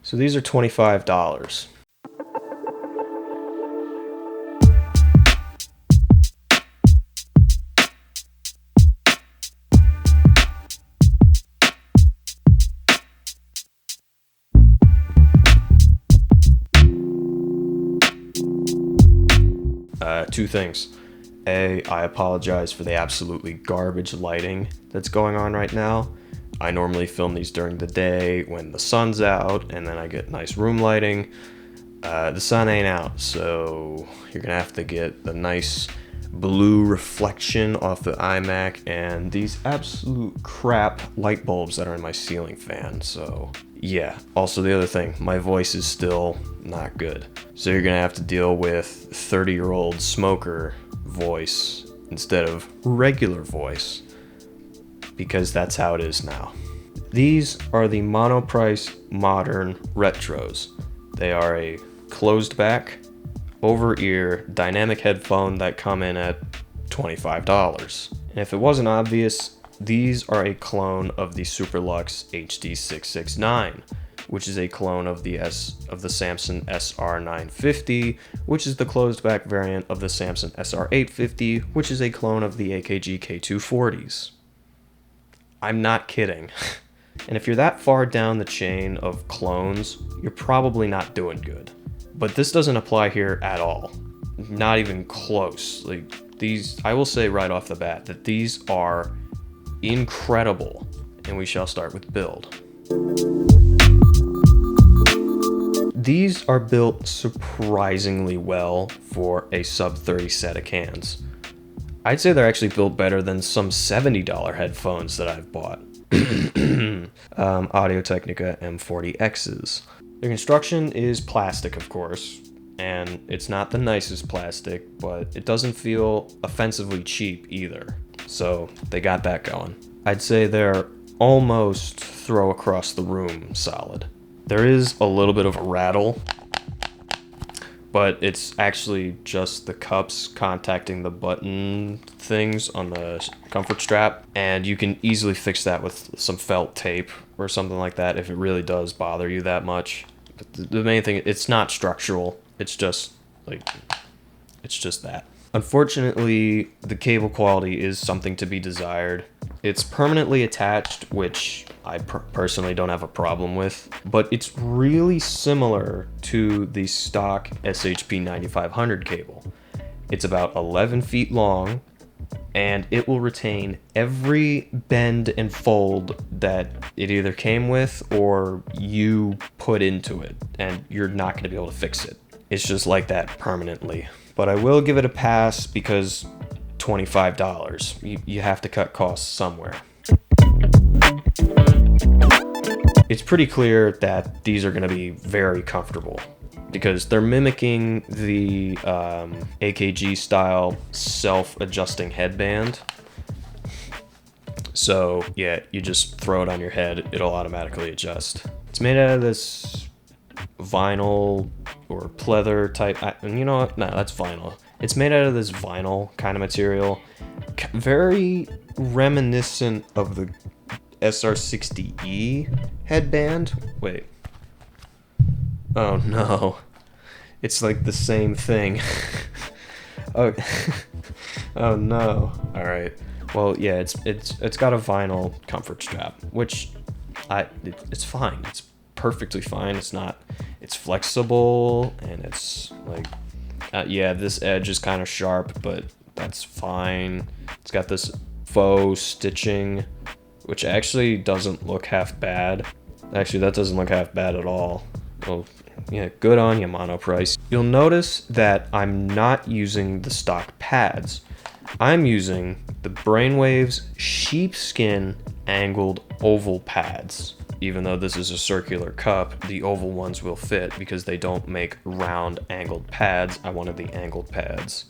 So these are $25. Two things. A, I apologize for the absolutely garbage lighting that's going on right now. I normally film these during the day when the sun's out, and then I get nice room lighting. The sun ain't out, so you're gonna have to get the nice blue reflection off the iMac and these absolute crap light bulbs that are in my ceiling fan. So yeah, also the other thing, my voice is still not good. So you're gonna have to deal with 30-year-old smoker voice instead of regular voice, because that's how it is now. These are the Monoprice Modern Retros. They are a closed back, over-ear dynamic headphone that come in at $25. And if it wasn't obvious, these are a clone of the Superlux HD669, which is a clone of the Samson SR950, which is the closed back variant of the Samson SR850, which is a clone of the AKG K240s. I'm not kidding. And if you're that far down the chain of clones, you're probably not doing good. But this doesn't apply here at all. Not even close. Like these, I will say right off the bat that these are incredible, and we shall start with build. These are built surprisingly well for a sub 30 set of cans. I'd say they're actually built better than some $70 headphones that I've bought. Audio-Technica M40Xs. The construction is plastic, of course, and it's not the nicest plastic, but it doesn't feel offensively cheap either. So they got that going. I'd say they're almost throw across the room solid. There is a little bit of a rattle, but it's actually just the cups contacting the button things on the comfort strap, and you can easily fix that with some felt tape or something like that if it really does bother you that much. But the main thing, it's not structural, it's just that. Unfortunately, the cable quality is something to be desired. It's permanently attached, which I personally don't have a problem with, but it's really similar to the stock SHP 9500 cable. It's about 11 feet long, and it will retain every bend and fold that it either came with or you put into it, and you're not going to be able to fix it. It's just like that permanently. But I will give it a pass because $25. You have to cut costs somewhere. It's pretty clear that these are going to be very comfortable because they're mimicking the AKG style self-adjusting headband. So yeah, you just throw it on your head, it'll automatically adjust. It's made out of this vinyl or pleather type, and you know what? No, that's vinyl. It's made out of this vinyl kind of material, very reminiscent of the SR60E headband. Wait. Oh no. It's like the same thing. Oh. Oh no. All right. Well, yeah, it's got a vinyl comfort strap, which it's fine. It's perfectly fine. It's flexible, and it's like yeah, this edge is kind of sharp, but that's fine. It's got this faux stitching, which actually doesn't look half bad. Actually, that doesn't look half bad at all. Well, yeah, good on you, Monoprice. You'll notice that I'm not using the stock pads. I'm using the Brainwaves sheepskin angled oval pads. Even though this is a circular cup, the oval ones will fit because they don't make round angled pads. I wanted the angled pads.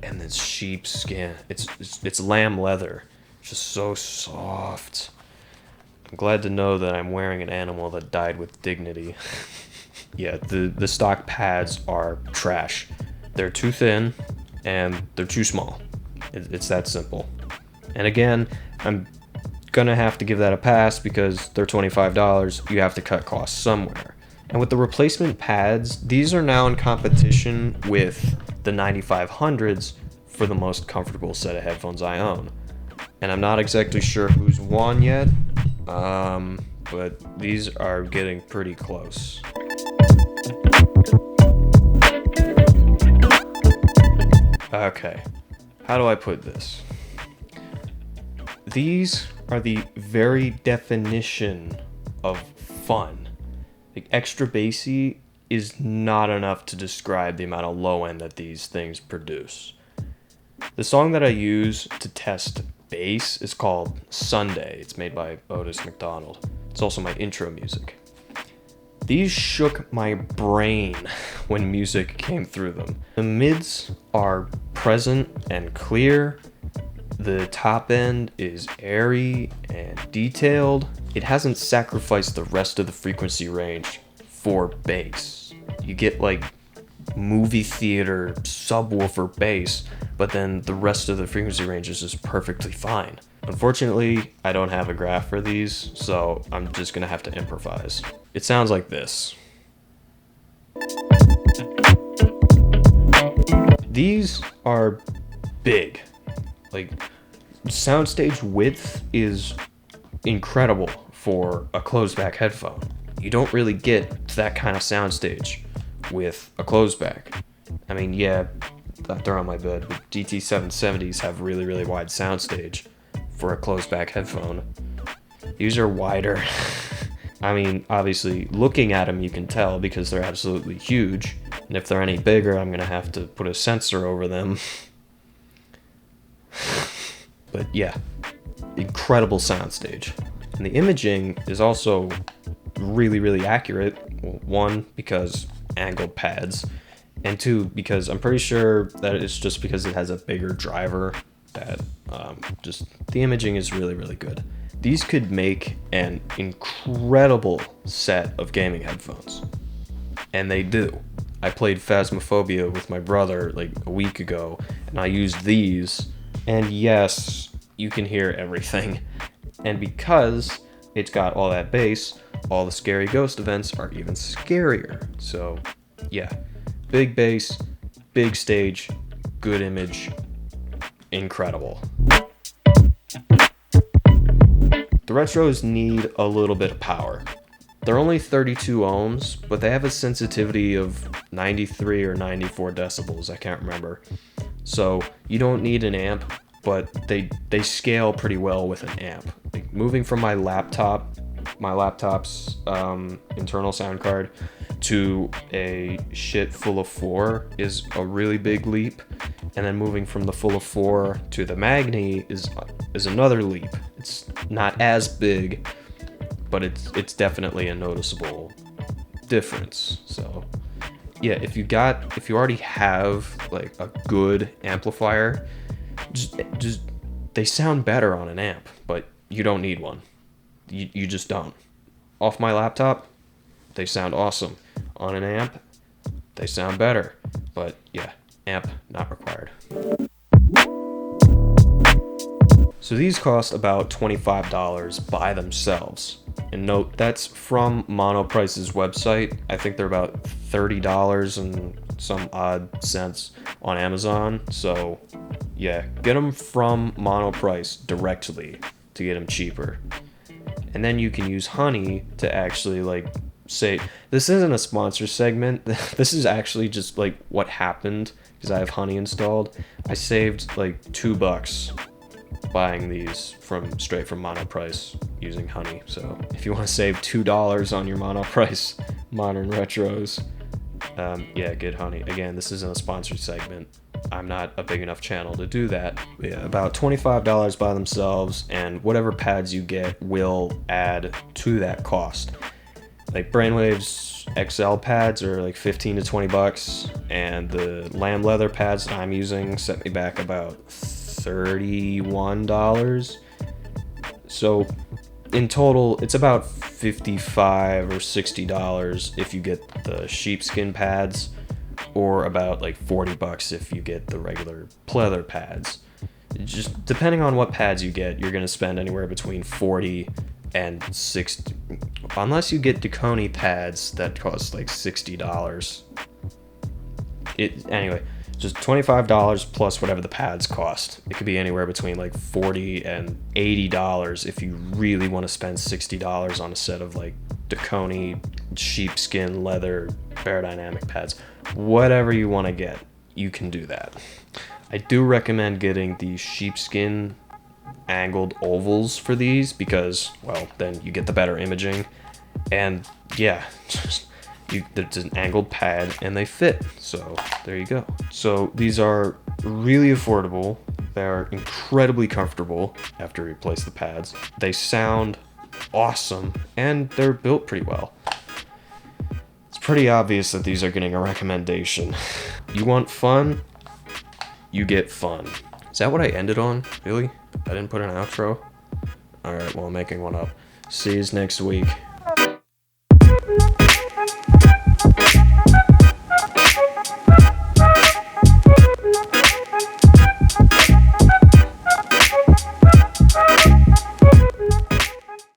And this sheepskin, it's lamb leather. It's just so soft. I'm glad to know that I'm wearing an animal that died with dignity. Yeah, the stock pads are trash. They're too thin and they're too small. It's that simple. And again, I'm gonna have to give that a pass because they're $25. You have to cut costs somewhere. And with the replacement pads, these are now in competition with the 9500s for the most comfortable set of headphones I own. And I'm not exactly sure who's won yet, but these are getting pretty close. Okay, how do I put this? These are the very definition of fun. Like, extra bassy is not enough to describe the amount of low end that these things produce. The song that I use to test bass is called Sunday. It's made by Otis McDonald. It's also my intro music. These shook my brain when music came through them. The mids are present and clear. The top end is airy and detailed. It hasn't sacrificed the rest of the frequency range for bass. You get like movie theater subwoofer bass, but then the rest of the frequency range is just perfectly fine. Unfortunately, I don't have a graph for these, so I'm just gonna have to improvise. It sounds like this. These are big. Like, soundstage width is incredible for a closed back headphone. You don't really get to that kind of soundstage with a closed back. I mean, yeah, they're on my bed, but GT770s have really, really wide soundstage for a closed back headphone. These are wider. I mean, obviously, looking at them, you can tell because they're absolutely huge. And if they're any bigger, I'm gonna have to put a sensor over them. But yeah, incredible soundstage. And the imaging is also really, really accurate. Well, one, because angled pads, and two, because I'm pretty sure that it's just because it has a bigger driver that just the imaging is really, really good. These could make an incredible set of gaming headphones. And they do. I played Phasmophobia with my brother like a week ago, and I used these, and yes, you can hear everything. And because it's got all that bass, all the scary ghost events are even scarier. So yeah, big bass, big stage, good image, incredible. The retros need a little bit of power. They're only 32 ohms, but they have a sensitivity of 93 or 94 decibels, I can't remember. So you don't need an amp, but they scale pretty well with an amp. Like, moving from my laptop's internal sound card to a shit full of 4 is a really big leap, and then moving from the full of 4 to the Magni is another leap. It's not as big, but it's definitely a noticeable difference. So yeah, if you already have like a good amplifier, just they sound better on an amp, but you don't need one. You just don't. Off my laptop, they sound awesome. On an amp, they sound better. But yeah, amp not required. So these cost about $25 by themselves. And note, that's from Monoprice's website. I think they're about $30 and some odd cents on Amazon. So yeah, get them from Monoprice directly to get them cheaper. And then you can use Honey to actually like say, this isn't a sponsor segment. This is actually just like what happened because I have Honey installed. I saved like $2 buying these straight from Monoprice using Honey. So if you want to save $2 on your Monoprice modern retros, yeah, get Honey. Again, this isn't a sponsored segment. I'm not a big enough channel to do that. Yeah, about $25 by themselves, and whatever pads you get will add to that cost. Like Brainwave's XL pads are like 15 to 20 bucks, and the lamb leather pads that I'm using set me back about $31. So in total, it's about $55 or $60 if you get the sheepskin pads, or about like 40 bucks if you get the regular pleather pads. Just depending on what pads you get, you're going to spend anywhere between $40 and unless you get Duconi pads that cost like $60. Anyway, just $25 plus whatever the pads cost. It could be anywhere between like $40 and $80 if you really want to spend $60 on a set of like Duconi sheepskin leather aerodynamic pads. Whatever you want to get, you can do that. I do recommend getting the sheepskin angled ovals for these because, well, then you get the better imaging. And yeah, it's an angled pad and they fit. So there you go. So these are really affordable. They're incredibly comfortable after you replace the pads. They sound awesome and they're built pretty well. It's pretty obvious that these are getting a recommendation. You want fun? You get fun. Is that what I ended on? Really? I didn't put an outro? Alright, well, I'm making one up. See you next week.